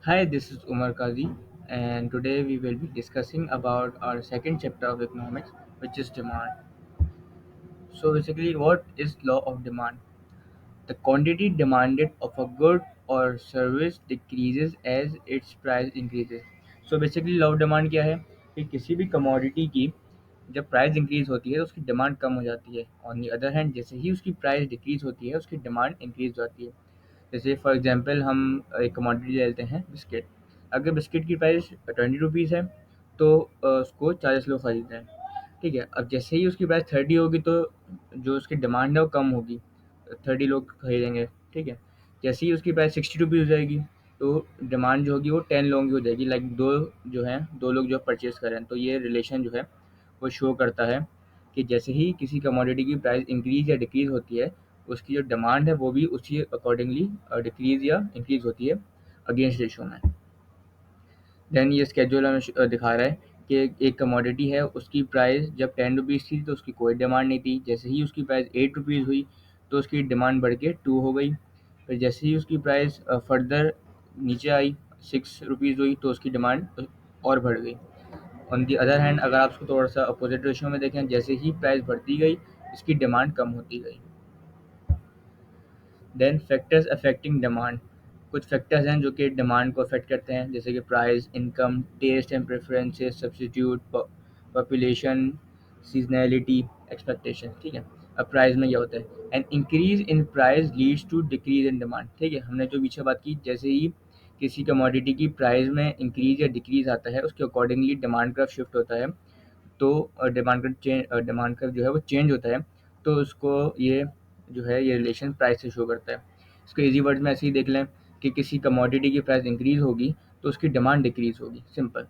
Hi, this is Umar Kazi, and today we will be discussing about our second chapter of economics, which is demand. So basically, what is law of demand? The quantity demanded of a good or service decreases as its price increases. So basically, law of demand क्या है कि किसी भी commodity की जब price increase होती है तो उसकी डिमांड कम हो जाती है। ऑन दी अदर हैंड जैसे ही उसकी प्राइस डिक्रीज होती है उसकी डिमांड इंक्रीज हो जाती है। जैसे फॉर एग्जांपल हम एक कमोडिटी ले लेते हैं बिस्किट। अगर बिस्किट की प्राइस 20 रुपीज़ है तो उसको 40 लोग खरीदते हैं। ठीक है, अब जैसे ही उसकी प्राइस 30 होगी तो जो उसकी डिमांड है वो कम होगी, 30 लोग खरीदेंगे। ठीक है, जैसे ही उसकी प्राइस 60 रुपीज़ हो जाएगी तो डिमांड जो होगी वो 10 लोगों की हो जाएगी। लाइक दो जो हैं, दो लोग जो परचेज करें, तो ये रिलेशन जो है वो शो करता है कि जैसे ही किसी कमोडिटी की प्राइस इंक्रीज या डिक्रीज होती है उसकी जो डिमांड है वो भी उसी अकॉर्डिंगली डिक्रीज या इंक्रीज होती है अगेंस्ट रेशो में। देन ये स्केड्यूल हमें दिखा रहा है कि एक कमोडिटी है, उसकी प्राइस जब 10 रुपीज़ थी तो उसकी कोई डिमांड नहीं थी। जैसे ही उसकी प्राइस 8 रुपीज़ हुई तो उसकी डिमांड बढ़ के 2 हो गई। फिर जैसे ही उसकी प्राइस फर्दर नीचे आई, 6 रुपीज़ हुई तो उसकी डिमांड और बढ़ गई। ऑन दी अदर हैंड अगर आप उसको थोड़ा सा अपोजिट रेशियो में देखें, जैसे ही प्राइस बढ़ती गई इसकी डिमांड कम होती गई। Then factors affecting demand. कुछ फैक्टर्स हैं जो कि डिमांड को अफेक्ट करते हैं, जैसे कि price, income, taste and preferences, substitute, population, seasonality, expectation. ठीक है, अब प्राइस में क्या होता है, an increase in price leads to decrease in demand. ठीक है, हमने जो पीछे बात की, जैसे ही किसी कमोडिटी की प्राइस में इंक्रीज या डिक्रीज आता है उसके अकॉर्डिंगली डिमांड का शिफ्ट होता है। तो डिमांड का जो है वो चेंज होता है। तो उसको ये जो है ये रिलेशन प्राइस से शो करता है। इसको इजी वर्ड में ऐसे ही देख लें कि किसी कमोडिटी की प्राइस इंक्रीज होगी तो उसकी डिमांड डिक्रीज होगी, simple.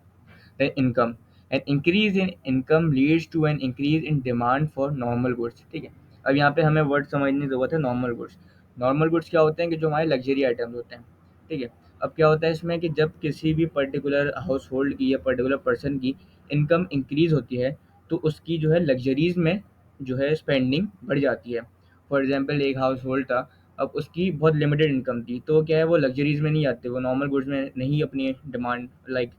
Then income, an increase in income leads to an increase in demand for normal goods. ठीक है, अब यहाँ पे हमें वर्ड समझने की ज़रूरत है, नॉर्मल गुड्स। नॉर्मल गुड्स क्या होते हैं कि जो हमारे लग्जरी आइटम्स होते हैं। ठीक है, अब क्या होता है इसमें कि जब किसी भी पर्टिकुलर हाउस होल्ड की या पर्टिकुलर पर्सन की इनकम इंक्रीज होती है तो उसकी जो है लग्जरीज में जो है स्पेंडिंग बढ़ जाती है। फॉर एग्जाम्पल एक हाउस होल्ड था, अब उसकी बहुत लिमिटेड इनकम थी तो क्या है वो लग्जरीज में नहीं आते, वो नॉर्मल गुड्स में नहीं अपनी डिमांड लाइक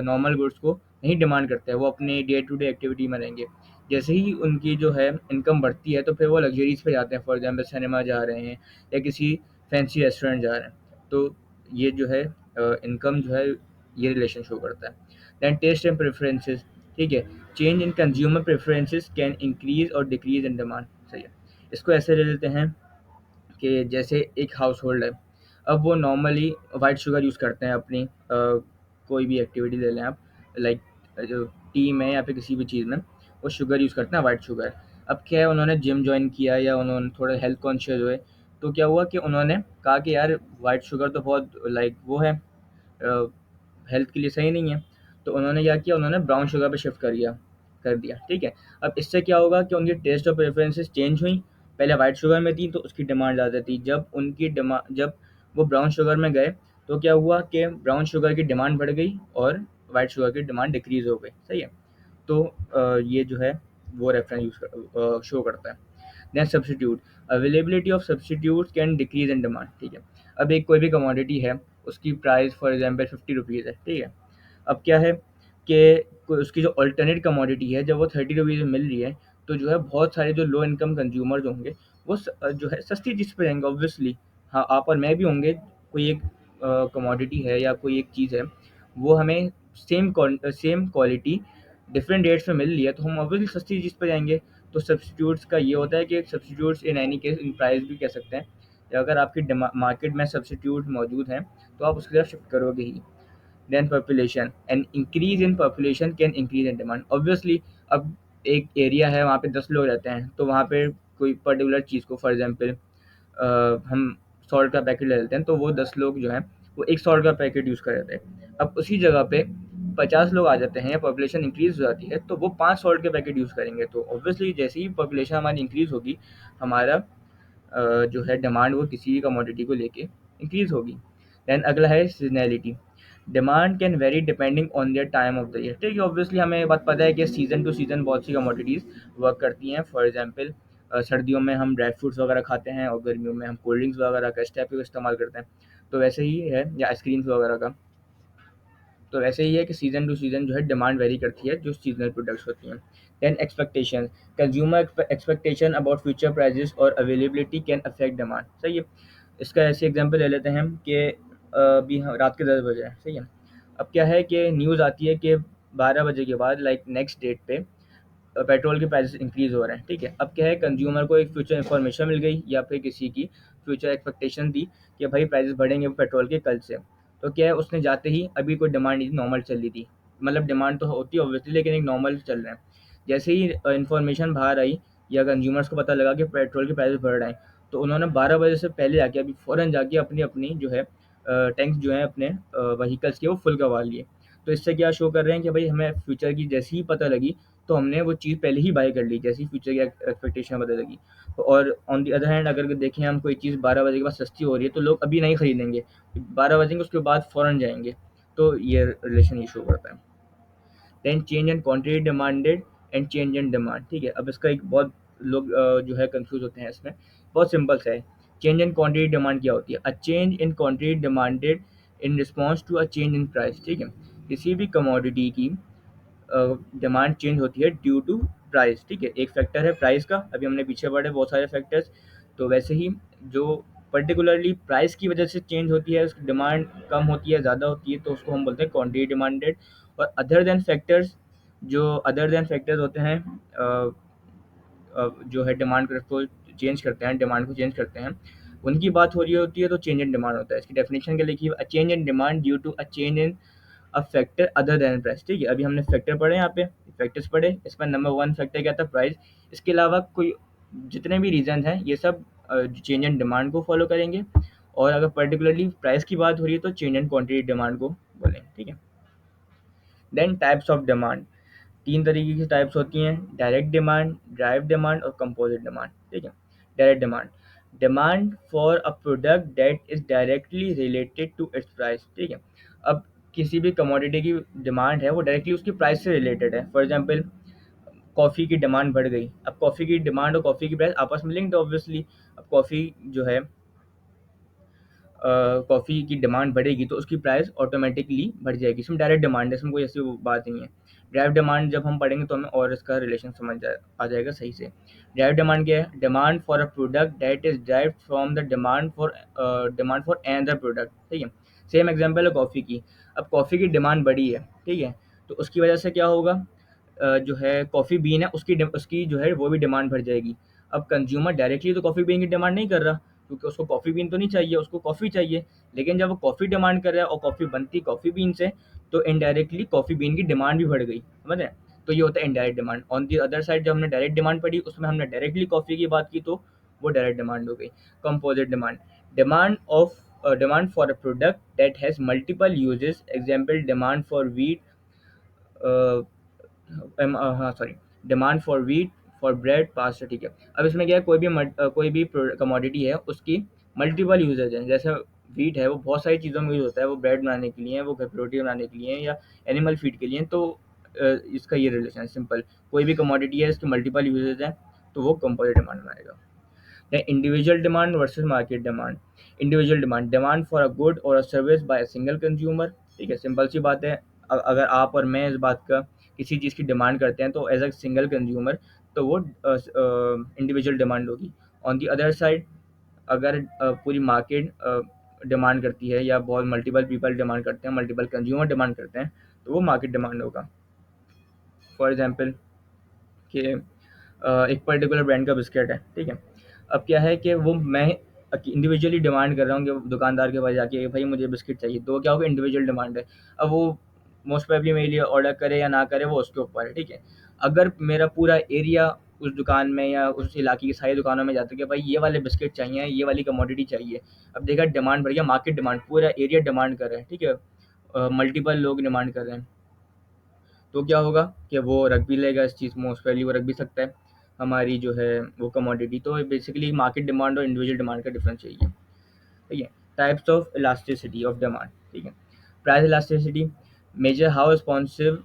नॉर्मल गुड्स को नहीं डिमांड करते हैं, वो अपने डे टू डे एक्टिविटी में रहेंगे। जैसे ही उनकी जो है इनकम बढ़ती है तो फिर वो लग्जरीज पे जाते हैं, फॉर एग्जांपल सिनेमा जा रहे हैं या किसी फैंसी रेस्टोरेंट जा रहे हैं। तो ये जो है इनकम जो है ये रिलेशन शो करता है। Then taste and preferences. ठीक है, change in consumer preferences can increase और डिक्रीज इन डिमांड। सही है, इसको ऐसे ले लेते हैं कि जैसे एक हाउस होल्ड है, अब वो नॉर्मली वाइट शुगर यूज़ करते हैं अपनी कोई भी एक्टिविटी ले लें आप, लाइक जो टी में या फिर किसी भी चीज़ में वो शुगर यूज़ करते हैं, वाइट शुगर। अब क्या है, उन्होंने जिम ज्वाइन किया या उन्होंने थोड़ा हेल्थ कॉन्शियस हुए तो क्या हुआ कि उन्होंने कहा कि यार वाइट शुगर तो बहुत लाइक वो है, हेल्थ के लिए सही नहीं है। तो उन्होंने क्या किया, उन्होंने ब्राउन शुगर पे शिफ्ट कर दिया। ठीक है, अब इससे क्या होगा कि उनकी टेस्ट और प्रेफरेंसेस चेंज हुई। पहले वाइट शुगर में थी तो उसकी डिमांड ज़्यादा थी, जब वो ब्राउन शुगर में गए तो क्या हुआ कि ब्राउन शुगर की डिमांड बढ़ गई और वाइट शुगर की डिमांड डिक्रीज हो गई। सही है, तो ये जो है वो रेफरेंस शो करता है। Then substitute, availability of substitute can decrease in demand. ठीक है, अब एक कोई भी कमोडिटी है, उसकी प्राइस फॉर एग्जांपल 50 रुपीज़ है। ठीक है, अब क्या है कि उसकी जो अल्टरनेट कमोडिटी है जब वो 30 रुपीज़ में मिल रही है तो जो है बहुत सारे जो लो इनकम कंज्यूमर्स होंगे वो जो है सस्ती चीज़ पे जाएंगे ऑब्वियसली। हाँ, आप और मैं भी होंगे, कोई एक कमोडिटी है या कोई एक चीज़ है वो हमें सेम क्वालिटी डिफरेंट रेट्स में मिल रही है तो हम ऑब्वियसली सस्ती चीज़ पे जाएंगे। तो सब्स्टिट्यूट्स का ये होता है कि substitutes in any case in price भी कह सकते हैं, अगर आपकी मार्केट में सब्स्टिट्यूट मौजूद हैं तो आप उसकी तरफ शिफ्ट करोगे ही। Then population, an increase in population can increase in demand. Obviously अब एक एरिया है वहाँ पे 10 लोग रहते हैं तो वहाँ पे कोई पर्टिकुलर चीज़ को फॉर एग्जांपल हम सॉल्ट का पैकेट ले लेते हैं तो वो 10 लोग जो हैं वो एक सॉल्ट का पैकेट यूज़ कर रहे थे। अब उसी जगह पे 50 लोग आ जाते हैं या पॉपुलेशन इंक्रीज हो जाती है तो वो 5 सॉल्ट के पैकेट यूज़ करेंगे। तो ऑब्वियसली जैसे ही पॉपुलेशन हमारी इंक्रीज होगी हमारा जो है डिमांड वो किसी भी कमोडिटी को लेके इंक्रीज होगी। देन अगला है seasonality, demand can very depending on their time of the year. ठीक है, ऑब्वियसली हमें ये बात पता है कि सीज़न टू सीज़न बहुत सी कमोडिटीज़ वर्क करती हैं। फॉर एग्जांपल सर्दियों में हम ड्राई फ्रूट्स वगैरह खाते हैं और गर्मियों में हम कोल्ड ड्रिंक्स वगैरह का इस टाइप का इस्तेमाल करते हैं। तो वैसे ही है, या आइसक्रीम्स वगैरह का। तो वैसे ही है कि सीज़न टू सीज़न जो है डिमांड वेरी करती है जो सीजनल प्रोडक्ट्स होती हैं। Then expectation, consumer expectation about future prices और अवेलेबिलिटी कैन अफेक्ट डिमांड। सही है। इसका ऐसे एग्जांपल ले लेते हैं हम कि अभी रात के 10 बजे है, सही है। अब क्या है कि न्यूज़ आती है कि 12 बजे के बाद लाइक नेक्स्ट डेट पे पेट्रोल के प्राइसेस इंक्रीज़ हो रहे हैं, ठीक है। अब क्या है, कंज्यूमर को एक फ्यूचर इन्फॉर्मेशन मिल गई या फिर किसी की फ्यूचर एक्सपेक्टेशन दी कि भाई प्राइसेस बढ़ेंगे पेट्रोल के कल से। तो क्या है, उसने जाते ही अभी कोई डिमांड नहीं, नॉर्मल चल रही थी, मतलब डिमांड तो होती है ऑब्वियसली, लेकिन एक नॉर्मल चल रहे हैं। जैसे ही इन्फॉर्मेशन बाहर आई या कंज्यूमर्स को पता लगा कि पेट्रोल के प्राइसेस बढ़ रहे हैं, तो उन्होंने 12 बजे से पहले जाके अभी फ़ौरन जाके अपनी अपनी जो है टैंक्स जो है अपने व्हीकल्स के वो फुल करवा लिए। तो इससे क्या शो कर रहे हैं कि भाई हमें फ्यूचर की जैसी ही पता लगी, तो हमने वो चीज़ पहले ही बाय कर ली जैसी फ्यूचर की एक्सपेक्टेशन पता लगी। और ऑन दी अदर हैंड अगर देखें हम, कोई चीज़ 12 बजे के बाद सस्ती हो रही है तो लोग अभी नहीं खरीदेंगे, 12 बजेंगे उसके बाद फ़ौरन जाएंगे। तो ये रिलेशन ये शो करता है। Then change in quantity demanded and change in demand, ठीक है। अब इसका एक बहुत लोग जो है कंफ्यूज होते हैं इसमें। बहुत सिंपल सा है। चेंज इन क्वांटिटी डिमांड क्या होती है? A change in quantity demanded in response to a change in price, ठीक है। किसी भी कमोडिटी की डिमांड चेंज होती है ड्यू टू प्राइस, ठीक है। एक फैक्टर है प्राइस का, अभी हमने पीछे पढ़े बहुत सारे फैक्टर्स। तो वैसे ही जो पर्टिकुलरली प्राइस की वजह से चेंज होती है, उसकी डिमांड कम होती है ज़्यादा होती है, तो उसको हम बोलते हैं क्वांटिटी डिमांडेड। और अदर देन फैक्टर्स, जो अदर देन फैक्टर्स होते हैं जो है डिमांड को चेंज करते हैं, डिमांड को चेंज करते हैं, उनकी बात हो रही होती है तो चेंज इन डिमांड होता है। इसकी डेफिनेशन क्या लिखी है? A change in demand due to a change in a factor other than price, ठीक है। अभी हमने फैक्टर पढ़े, यहाँ पे फैक्टर्स पढ़े, इसमें नंबर वन फैक्टर क्या था? प्राइस। इसके अलावा कोई जितने भी रीजन हैं ये सब चेंज इन डिमांड को फॉलो करेंगे। और अगर पर्टिकुलरली प्राइस की बात हो रही है तो चेंज इन क्वांटिटी डिमांड को बोलेंगे, ठीक है। देन टाइप्स ऑफ डिमांड, तीन तरीके की टाइप्स होती हैं: डायरेक्ट डिमांड, ड्राइव डिमांड और कंपोजिट डिमांड, ठीक है। Direct demand, demand for a product that is directly related to its price, ठीक है। अब किसी भी कमोडिटी की डिमांड है वो डायरेक्टली उसकी प्राइस से रिलेटेड है। फॉर एग्जांपल कॉफ़ी की डिमांड बढ़ गई, अब कॉफ़ी की डिमांड और कॉफ़ी की प्राइस आपस में लिंक्ड है ऑब्वियसली। अब कॉफ़ी जो है कॉफ़ी की डिमांड बढ़ेगी तो उसकी प्राइस ऑटोमेटिकली बढ़ जाएगी। इसमें डायरेक्ट डिमांड है, इसमें कोई ऐसी वो बात नहीं है। ड्राइव डिमांड जब हम पढ़ेंगे तो हमें और इसका रिलेशन आ जाएगा सही से। ड्राइव डिमांड क्या है? Demand for a product that is drive from the demand for another product, ठीक है। सेम एग्जांपल है कॉफ़ी की। अब कॉफ़ी की डिमांड बढ़ी है, ठीक है, तो उसकी वजह से क्या होगा? जो है कॉफ़ी बीन है उसकी जो है वो भी डिमांड बढ़ जाएगी। अब कंज्यूमर डायरेक्टली तो कॉफ़ी बीन की डिमांड नहीं कर रहा, क्योंकि उसको कॉफ़ी बीन तो नहीं चाहिए, उसको कॉफ़ी चाहिए। लेकिन जब वो कॉफ़ी डिमांड कर रहा है और कॉफ़ी बनती कॉफ़ी बीन से, तो इनडायरेक्टली कॉफ़ी बीन की डिमांड भी बढ़ गई, समझ रहे हैं? तो ये होता है indirect demand. On the other side जब हमने डायरेक्ट डिमांड पढ़ी उसमें हमने डायरेक्टली कॉफ़ी की बात की, तो वो डायरेक्ट डिमांड हो गई। Composite demand, demand for a product that has multiple uses, example demand for wheat, हाँ sorry, demand for wheat, for bread, pasta, ठीक है। अब इसमें क्या है, कोई भी कमोडिटी है उसकी मल्टीपल यूजेज हैं। जैसे व्हीट है वो बहुत सारी चीज़ों में यूज होता है, वो ब्रेड बनाने के लिए, वो रोटी बनाने के लिए, या एनिमल फीड के लिए। तो इसका ये रिलेशन है सिंपल, कोई भी कमोडिटी है इसकी मल्टीपल यूजेज हैं तो वो कंपोजिट डिमांड में आएगा। Then individual demand versus market demand. Individual demand, demand for a good or a service by a single consumer, ठीक है। सिंपल सी बात है, अगर आप और मैं इस बात का किसी चीज़ की डिमांड करते हैं तो एज अ सिंगल कंज्यूमर तो वो इंडिविजुअल डिमांड होगी। ऑन दी अदर साइड अगर पूरी मार्केट डिमांड करती है या बहुत मल्टीपल पीपल डिमांड करते हैं, मल्टीपल कंज्यूमर डिमांड करते हैं, तो वो मार्केट डिमांड होगा। फॉर एग्जांपल कि एक पर्टिकुलर ब्रांड का बिस्किट है, ठीक है। अब क्या है कि वो मैं इंडिविजुअली डिमांड कर रहा हूँ कि दुकानदार के पास जाके भाई मुझे बिस्किट चाहिए, तो क्या होगा? इंडिविजुअल डिमांड है। अब वो मोस्ट प्रोबेबली मेरे लिए ऑर्डर करे या ना करे वो उसके ऊपर है, ठीक है। अगर मेरा पूरा एरिया उस दुकान में या उस इलाके की सारी दुकानों में जाता है कि भाई ये वाले बिस्किट चाहिए, ये वाली कमोडिटी चाहिए, अब देखा डिमांड बढ़ गया, मार्केट डिमांड, पूरा एरिया डिमांड कर रहा है, ठीक है, मल्टीपल लोग डिमांड कर रहे हैं, तो क्या होगा कि वो रख भी लेगा इस चीज़, मोस्ट प्रोबेबली वो रख भी सकता है हमारी जो है वो कमोडिटी। तो बेसिकली मार्केट डिमांड और इंडिविजुअल डिमांड का डिफरेंस यही है, ठीक है। Types of elasticity of demand, ठीक है। Price elasticity, measure how responsive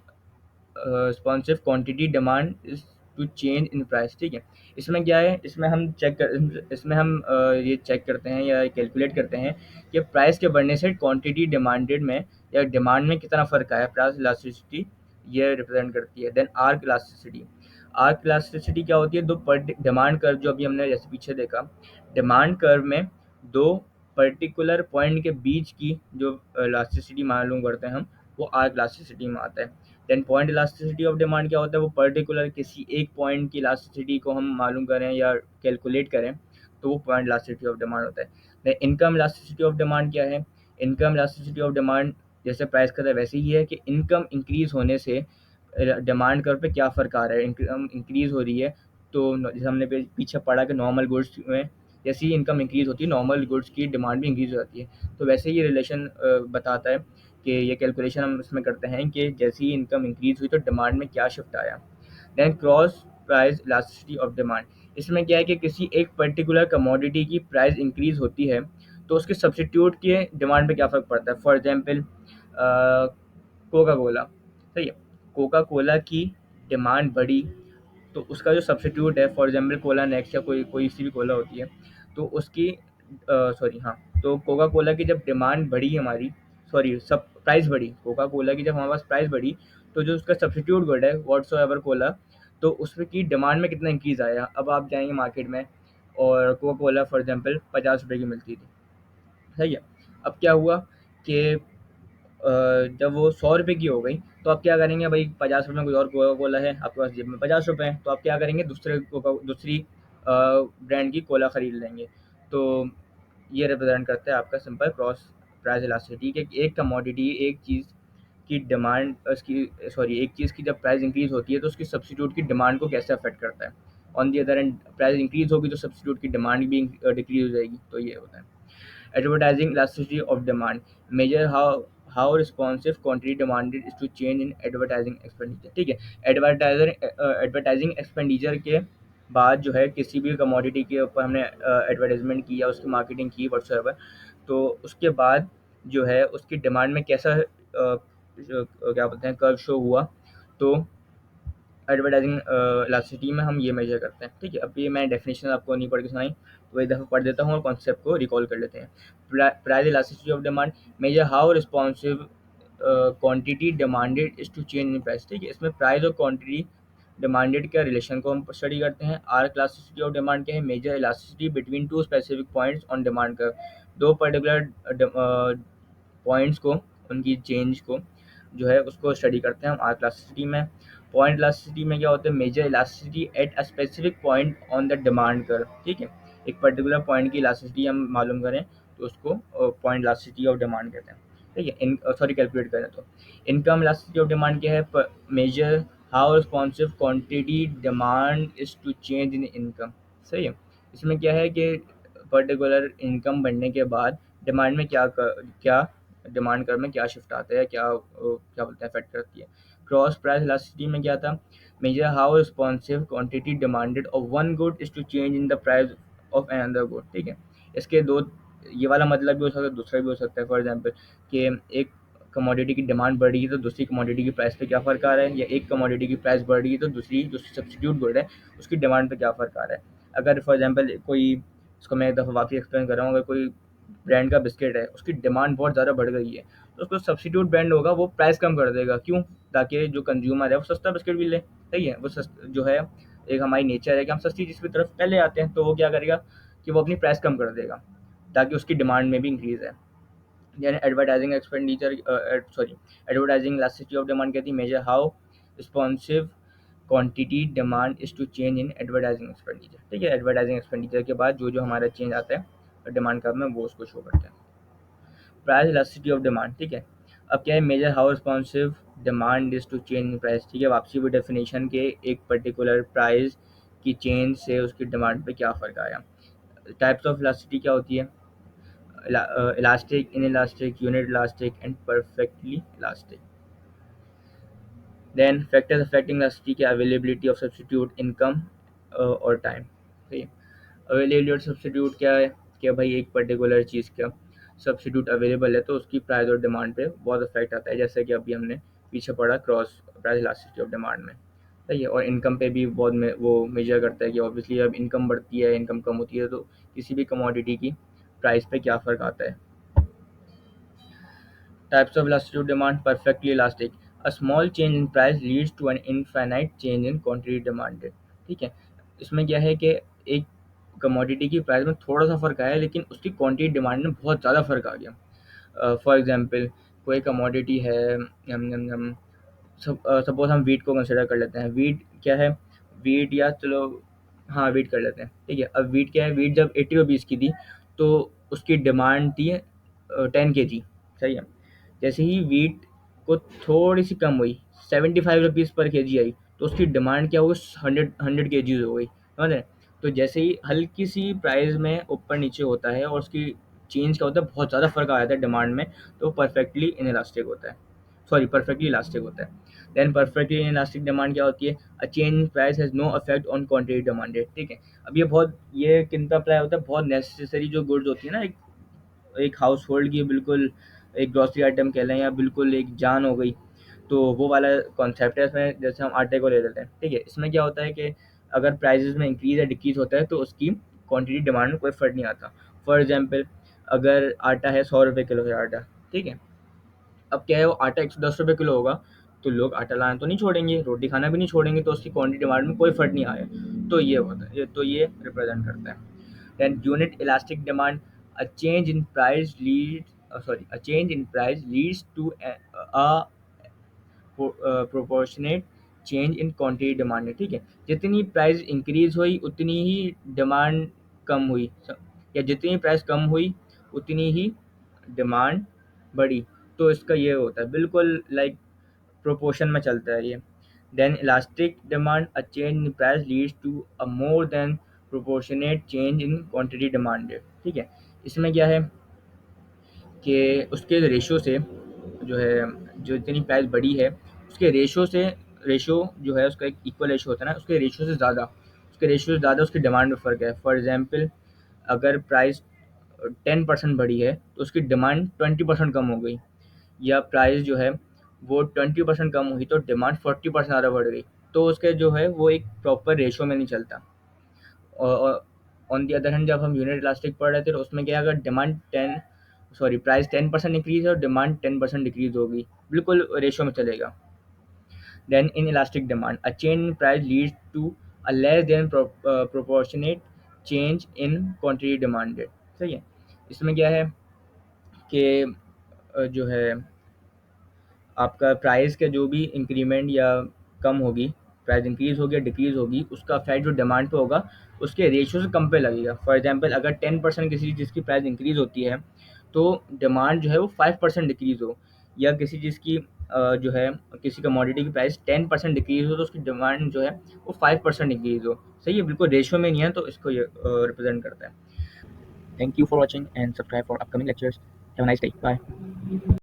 quantity demand is to change in price, ठीक है। इसमें क्या है, इसमें हम ये चेक करते हैं या कैलकुलेट करते हैं कि प्राइस के बढ़ने से क्वांटिटी डिमांडेड में या डिमांड में कितना फ़र्क आया। प्राइस इलास्टिसिटी ये रिप्रेजेंट करती है। Then arc elasticity, arc elasticity क्या होती है, दो डिमांड कर्व जो अभी हमने जैसे पीछे देखा, डिमांड कर्व में दो पर्टिकुलर पॉइंट के बीच की जो इलास्टिसिटी मालूम करते हैं हम, वो आर्क इलास्टिसिटी में आता है। Then point elasticity of demand क्या होता है, वो पर्टिकुलर किसी एक पॉइंट की इलास्टिसिटी को हम मालूम करें या कैलकुलेट करें तो वो पॉइंट इलास्टिसिटी ऑफ डिमांड होता है। Then income elasticity of demand क्या है, इनकम इलास्टिसिटी ऑफ डिमांड जैसे प्राइस का था वैसे ही है कि इनकम इंक्रीज होने से डिमांड कर्व पे क्या फ़र्क आ रहा है। इनकम इंक्रीज हो रही है तो जैसे हमने पीछे पढ़ा कि नॉर्मल गुड्स में जैसे ही इनकम इंक्रीज होती है नॉर्मल गुड्स की डिमांड भी इंक्रीज हो जाती है। तो वैसे ही ये रिलेशन बताता है कि ये कैलकुलेशन हम इसमें करते हैं कि जैसे ही इनकम इंक्रीज हुई तो डिमांड में क्या शिफ्ट आया। Then cross price elasticity of demand, इसमें क्या है कि किसी एक पर्टिकुलर कमोडिटी की प्राइस इंक्रीज होती है तो उसके सब्सिट्यूट के डिमांड पे क्या फ़र्क पड़ता है। फॉर एग्जांपल कोका कोला, सही है, कोका कोला की डिमांड बढ़ी तो उसका जो सब्सिट्यूट है, फॉर एग्जांपल कोला नेक्स्ट या कोई कोई सी भी कोला होती है, तो उसकी सॉरी हाँ, तो कोका कोला की जब डिमांड बढ़ी हमारी, सॉरी सब प्राइस बढ़ी, कोका कोला की जब हमारे पास प्राइस बढ़ी तो जो उसका सब्सिट्यूट गुड है व्हाट्सोएवर कोला, तो उसकी डिमांड में कितना इंक्रीज़ आया। अब आप जाएंगे मार्केट में और कोका कोला फॉर एग्जांपल 50 रुपये की मिलती थी, सही है। अब क्या हुआ कि जब वो 100 रुपये की हो गई तो आप क्या करेंगे भाई, 50 रुपये में कोई और कोका कोला है, आपके पास जेब में 50 रुपये हैं, तो आप क्या करेंगे, दूसरी ब्रांड की कोला ख़रीद लेंगे। तो ये रिप्रेजेंट करता है आपका सिंपल क्रॉस प्राइस इलास्टिसिटी कि एक कमोडिटी, एक चीज़ की डिमांड उसकी सॉरी एक चीज़ की जब प्राइस इंक्रीज़ होती है तो उसकी सब्सिट्यूट की डिमांड को कैसे अफेक्ट करता है। On the other and price increase होगी तो सब्सिट्यूट की डिमांड भी डिक्रीज़ हो जाएगी, तो ये होता है। Advertising elasticity of demand measure how responsive quantity demanded is to change in advertising expenditure, ठीक है। एडवर्टाइजिंग एक्सपेंडिचर के बाद जो है किसी भी कमोडिटी के ऊपर हमने एडवर्टाइजमेंट की या उसकी मार्केटिंग की व्हाट्सएवर, तो उसके बाद जो है उसकी डिमांड में कैसा क्या बोलते हैं कर्व शो हुआ, तो एडवर्टाइजिंग इलास्टिसिटी में हम ये मेजर करते हैं, ठीक है। अब ये मैं डेफिनेशन आपको नहीं पढ़ के सुनाई, तो एक दफ़ा पढ़ देता हूँ और कॉन्सेप्ट को रिकॉल कर लेते हैं। Price elasticity of demand measure how responsive quantity demanded is to change in price, ठीक है। इसमें प्राइस और क्वांटिटी डिमांडेड का रिलेशन को हम स्टडी करते हैं। आर इलास्टिसिटी ऑफ डिमांड क्या है, measure elasticity between two specific points on demand curve, दो पर्टिकुलर पॉइंट्स को, उनकी चेंज को जो है उसको स्टडी करते हैं हम आर इलास्टिसिटी में। पॉइंट इलास्टिसिटी में क्या होता है, measure elasticity at a specific point on the demand curve, ठीक है। एक पर्टिकुलर पॉइंट की इलास्टिसिटी हम मालूम करें तो उसको पॉइंट इलास्टिसिटी ऑफ डिमांड कहते हैं, ठीक है। इन सॉरी कैलकुलेट करें तो इनकम इलास्टिसिटी ऑफ डिमांड क्या है, measure how responsive quantity demand is to change in income, सही है। इसमें क्या है कि पर्टिकुलर इनकम बढ़ने के बाद डिमांड में क्या डिमांड कर्व में क्या शिफ्ट आता है, क्या बोलते हैं इफेक्ट करती है। क्रॉस प्राइस इलास्टिसिटी में क्या था, measure how responsive quantity demanded of one good is to change in the price of another good, ठीक है। इसके दो ये वाला मतलब भी हो सकता है, दूसरा भी हो सकता है। फॉर एग्जांपल कि एक कमोडिटी की डिमांड बढ़ रही है तो दूसरी कमोडिटी की प्राइस पे क्या फ़र्क आ रहा है, या एक कमोडिटी की प्राइस बढ़ रही है तो दूसरी जो सब्सिट्यूट गुड है उसकी डिमांड पे क्या फ़र्क आ रहा है। अगर फॉर एग्जांपल कोई, इसको मैं एक दफ़ा वापसी एक्सप्लेन कर रहा हूँ, अगर कोई ब्रांड का बिस्किट है उसकी डिमांड बहुत ज़्यादा बढ़ गई है तो उसको सब्सिट्यूट ब्रांड होगा वो प्राइस कम कर देगा, क्यों, ताकि जो कंज्यूमर है वो सस्ता बिस्किट भी ले, सही है। वो जो है एक हमारी नेचर है कि हम सस्ती चीज़ की तरफ पहले आते हैं, तो वो क्या करेगा कि वो अपनी प्राइस कम कर देगा ताकि उसकी डिमांड में भी इंक्रीज़ है। यानी advertising expenditure sorry advertising elasticity of demand कहती है measure how responsive quantity demand is to change in advertising expenditure, ठीक है। एडवर्टाइजिंग एक्सपेंडिचर के बाद जो जो हमारा चेंज आता है डिमांड कर्व में वो उसको शो करते हैं। प्राइस इलास्टिसिटी ऑफ डिमांड, ठीक है। अब क्या है, measure how responsive demand is to change in price, ठीक है। वापसी भी डेफिनेशन के एक पर्टिकुलर प्राइस की चेंज से उसकी डिमांड पे क्या फ़र्क आया। टाइप्स ऑफ इलास्टिसिटी क्या होती है, elastic, inelastic, unit elastic and perfectly elastic. Then factors affecting elasticity के अवेलेबिलिटी ऑफ सब्स्टिट्यूट, इनकम और टाइम, ठीक है। अवेलेबिलिटी ऑफ सब्स्टिट्यूट क्या है कि भाई एक पर्टिकुलर चीज़ का सब्स्टिट्यूट अवेलेबल है तो उसकी प्राइस और डिमांड पे बहुत इफेक्ट आता है, जैसे कि अभी हमने पीछे पढ़ा cross price elasticity of demand में। सही है। और इनकम पे भी बहुत वो मेजर करता है कि ऑब्वियसली अब इनकम बढ़ती है, इनकम कम होती है, तो किसी भी कमोडिटी की प्राइस पे क्या फ़र्क आता है। Types of elastic demand, perfectly elastic, a small change in price leads to an infinite change in quantity demanded. ठीक है, इसमें क्या है कि एक कमोडिटी की प्राइस में थोड़ा सा फ़र्क आया, लेकिन उसकी क्वांटिटी डिमांड में बहुत ज़्यादा फ़र्क आ गया। फॉर एग्जांपल, कोई कमोडिटी है, सपोज हम वीट को कंसिडर कर लेते हैं। वीट क्या है, वीट या चलो हाँ वीट कर लेते हैं। ठीक है, अब वीट क्या है, वीट जब 80 रुपीज़ की थी तो उसकी डिमांड थी 10 kg। सही है, जैसे ही वीट को थोड़ी सी कम हुई, 75 रुपीज़ पर केजी आई, तो उसकी डिमांड क्या हुई, 100 kg हो गई, समझ रहे हैं। तो जैसे ही हल्की सी प्राइस में ऊपर नीचे होता है और उसकी चेंज क्या होता है, बहुत ज़्यादा फर्क आ जाता है डिमांड में, तो परफेक्टली इनइलास्टिक होता है, सॉरी परफेक्टली इलास्टिक होता है। देन परफेक्टली इलास्टिक डिमांड क्या होती है, a change in price has no effect on quantity demanded. ठीक है, अब ये किन पे अप्लाई होता है, बहुत नेसेसरी जो गुड्स होती है ना, एक हाउस होल्ड की बिल्कुल एक ग्रॉसरी आइटम कह लें या बिल्कुल एक जान हो गई, तो वो वाला कॉन्सेप्ट है इसमें। जैसे हम आटे को ले लेते हैं, ठीक है, इसमें क्या होता है कि अगर प्राइसेस में इंक्रीज या डिक्रीज होता है तो उसकी क्वांटिटी डिमांड में कोई फर्क नहीं आता। फॉर एग्जांपल, अगर आटा है 100 रुपये किलो है आटा, ठीक है, अब क्या है, वो आटा 110 रुपये किलो होगा, तो लोग आटा लाना तो नहीं छोड़ेंगे, रोटी खाना भी नहीं छोड़ेंगे, तो उसकी क्वांटिटी डिमांड में कोई फर्क नहीं आया। तो ये होता है, तो ये रिप्रेजेंट करता है। Then unit elastic demand, a change in price a change in price leads to a proportionate change in quantity demand है। ठीक है, जितनी प्राइस इंक्रीज हुई उतनी ही डिमांड कम हुई, या जितनी प्राइस कम हुई उतनी ही डिमांड बढ़ी। तो इसका ये होता है, बिल्कुल लाइक प्रोपोर्शन में चलता है ये। Then elastic demand, a change in price leads to a more than proportionate change in quantity demanded. ठीक है, इसमें क्या है कि उसके रेशो से जो है, जो इतनी प्राइस बढ़ी है उसके रेशो जो है उसका एक इक्वल रेशो होता है ना, उसके रेशो से ज़्यादा उसकी डिमांड में फ़र्क है। फॉर एग्जांपल, अगर प्राइस 10% बढ़ी है तो उसकी डिमांड 20% कम हो गई, या प्राइस जो है वो 20% कम हुई तो डिमांड 40% ज़्यादा बढ़ गई। तो उसके जो है वो एक प्रॉपर रेशो में नहीं चलता। और ऑन दी अदर हैंड, जब हम यूनिट इलास्टिक पढ़ रहे थे तो उसमें क्या है, अगर प्राइस 10% इंक्रीज है और डिमांड 10% डिक्रीज होगी, बिल्कुल रेशो में चलेगा। Then inelastic demand, a change in price leads to a less than proportionate change in quantity demanded. सही है, इसमें क्या है कि जो है आपका प्राइस का जो भी इंक्रीमेंट या कम होगी, प्राइस इंक्रीज होगी या डिक्रीज होगी, उसका इफेक्ट जो डिमांड पे होगा उसके रेशियो से कम पे लगेगा। फॉर एग्जांपल, अगर 10% किसी चीज़ की प्राइस इंक्रीज होती है तो डिमांड जो है वो 5% डिक्रीज हो, या किसी चीज़ की जो है किसी कमोडिटी की प्राइस 10% डिक्रीज हो तो उसकी डिमांड जो है वो 5% इंक्रीज हो। सही है, बिल्कुल रेशियो में नहीं है, तो इसको ये रिप्रेजेंट करता है। Thank you for watching and subscribe for upcoming lectures. Have a nice day, bye.